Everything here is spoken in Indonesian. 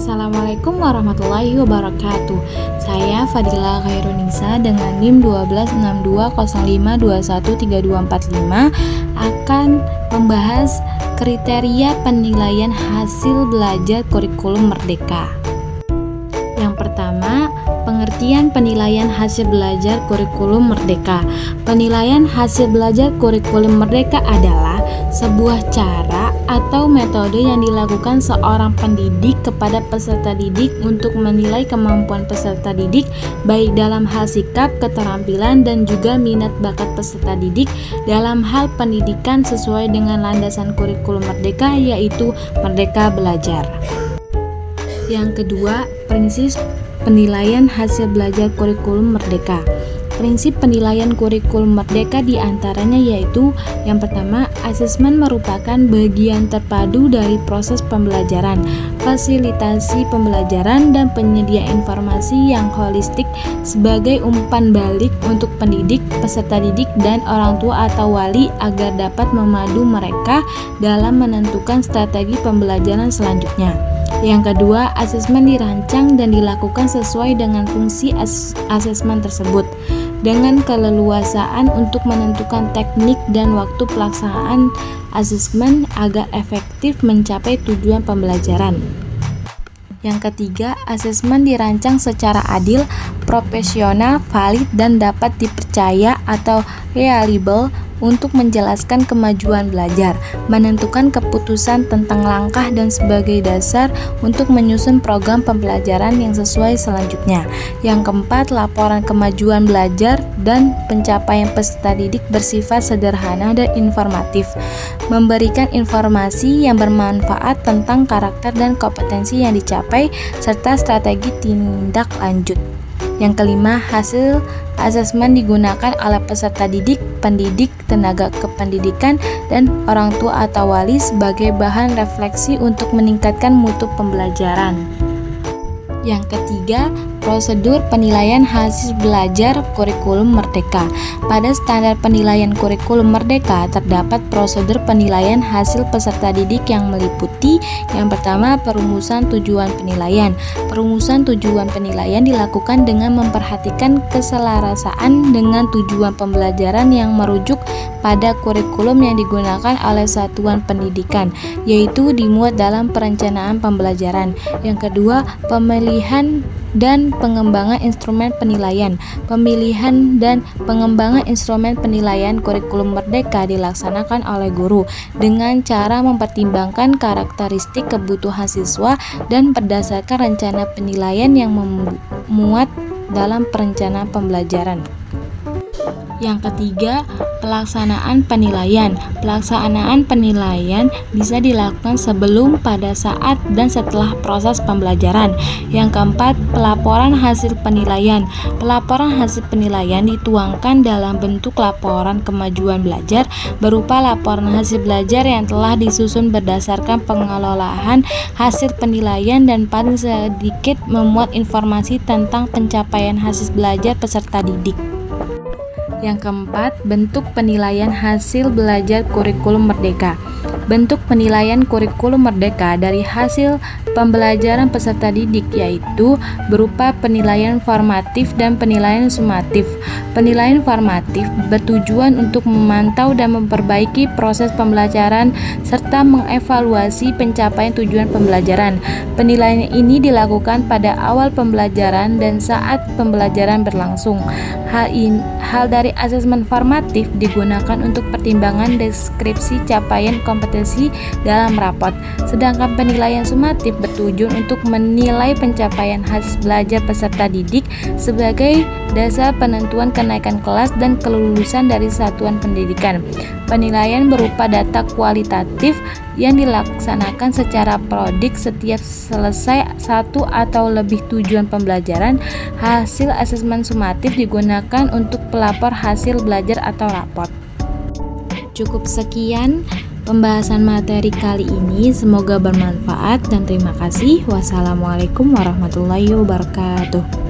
Assalamualaikum warahmatullahi wabarakatuh. Saya Fadila Khairunisa dengan NIM 126205213245 akan membahas kriteria penilaian hasil belajar kurikulum Merdeka. Yang pertama, pengertian penilaian hasil belajar kurikulum Merdeka. Penilaian hasil belajar kurikulum Merdeka adalah sebuah cara atau metode yang dilakukan seorang pendidik kepada peserta didik untuk menilai kemampuan peserta didik baik dalam hal sikap, keterampilan, dan juga minat bakat peserta didik dalam hal pendidikan sesuai dengan landasan kurikulum Merdeka, yaitu Merdeka Belajar. Yang kedua, prinsip penilaian hasil belajar kurikulum Merdeka. Prinsip penilaian kurikulum Merdeka diantaranya yaitu yang pertama, asesmen merupakan bagian terpadu dari proses pembelajaran, fasilitasi pembelajaran, dan penyedia informasi yang holistik sebagai umpan balik untuk pendidik, peserta didik, dan orang tua atau wali agar dapat memadu mereka dalam menentukan strategi pembelajaran selanjutnya. Yang kedua, asesmen dirancang dan dilakukan sesuai dengan fungsi asesmen tersebut dengan keleluasaan untuk menentukan teknik dan waktu pelaksanaan asesmen agar efektif mencapai tujuan pembelajaran. Yang ketiga, asesmen dirancang secara adil, profesional, valid, dan dapat dipercaya atau reliable untuk menjelaskan kemajuan belajar, menentukan keputusan tentang langkah dan sebagai dasar untuk menyusun program pembelajaran yang sesuai selanjutnya. Yang keempat, laporan kemajuan belajar dan pencapaian peserta didik bersifat sederhana dan informatif, memberikan informasi yang bermanfaat tentang karakter dan kompetensi yang dicapai serta strategi tindak lanjut. Yang kelima, hasil asesmen digunakan oleh peserta didik, pendidik, tenaga kependidikan, dan orang tua atau wali sebagai bahan refleksi untuk meningkatkan mutu pembelajaran. Yang ketiga, prosedur penilaian hasil belajar kurikulum Merdeka. Pada standar penilaian kurikulum Merdeka terdapat prosedur penilaian hasil peserta didik yang meliputi yang pertama, perumusan tujuan penilaian. Perumusan tujuan penilaian dilakukan dengan memperhatikan keselarasaan dengan tujuan pembelajaran yang merujuk pada kurikulum yang digunakan oleh satuan pendidikan, yaitu dimuat dalam perencanaan pembelajaran. Yang kedua, pemilihan dan pengembangan instrumen penilaian. Pemilihan dan pengembangan instrumen penilaian kurikulum Merdeka dilaksanakan oleh guru dengan cara mempertimbangkan karakteristik kebutuhan siswa dan berdasarkan rencana penilaian yang memuat dalam perencanaan pembelajaran. Yang ketiga, pelaksanaan penilaian. Pelaksanaan penilaian bisa dilakukan sebelum, pada saat, dan setelah proses pembelajaran. Yang keempat, pelaporan hasil penilaian. Pelaporan hasil penilaian dituangkan dalam bentuk laporan kemajuan belajar berupa laporan hasil belajar yang telah disusun berdasarkan pengelolaan hasil penilaian dan paling sedikit memuat informasi tentang pencapaian hasil belajar peserta didik. Yang keempat, bentuk penilaian hasil belajar kurikulum Merdeka. Bentuk penilaian kurikulum Merdeka dari hasil pembelajaran peserta didik yaitu berupa penilaian formatif dan penilaian sumatif. Penilaian formatif bertujuan untuk memantau dan memperbaiki proses pembelajaran serta mengevaluasi pencapaian tujuan pembelajaran. Penilaian ini dilakukan pada awal pembelajaran dan saat pembelajaran berlangsung. Hal dari asesmen formatif digunakan untuk pertimbangan deskripsi capaian kompetensi dalam rapot. Sedangkan penilaian sumatif bertujuan untuk menilai pencapaian hasil belajar peserta didik sebagai dasar penentuan kenaikan kelas dan kelulusan dari satuan pendidikan. Penilaian berupa data kualitatif yang dilaksanakan secara prodik setiap selesai satu atau lebih tujuan pembelajaran. Hasil asesmen sumatif digunakan untuk pelapor hasil belajar atau raport. Cukup sekian pembahasan materi kali ini, semoga bermanfaat dan terima kasih. Wassalamualaikum warahmatullahi wabarakatuh.